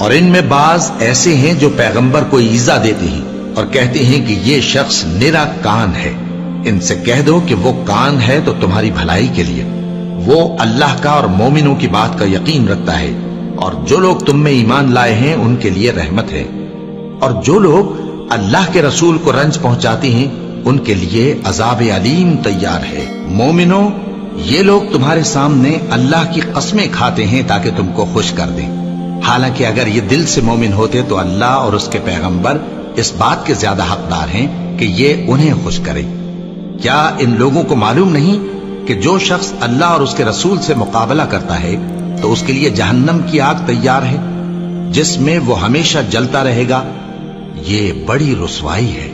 और इनमें बाज ऐसे हैं जो पैगंबर को ईजा देते हैं और कहते हैं कि ये शख्स निरा कान है। इनसे कह दो कि वो कान है तो तुम्हारी भलाई के लिए, वो अल्लाह का और मोमिनों की बात का यकीन रखता है, और जो लोग तुम में ईमान लाए हैं उनके लिए रहमत है, और जो लोग अल्लाह के रसूल को रंज पहुंचाते हैं उनके लिए अजाब अलीम तैयार है। मोमिनो, ये लोग तुम्हारे सामने अल्लाह की कस्में खाते हैं ताकि तुमको खुश कर दें। हालांकि अगर ये दिल से मोमिन होते तो अल्लाह और उसके पैगंबर इस बात के ज्यादा हकदार हैं कि ये उन्हें खुश करे। क्या इन लोगों को मालूम नहीं कि जो शख्स अल्लाह और उसके रसूल से मुकाबला करता है तो उसके लिए जहन्नम की आग तैयार है जिसमें वो हमेशा जलता रहेगा। ये बड़ी रुसवाई है।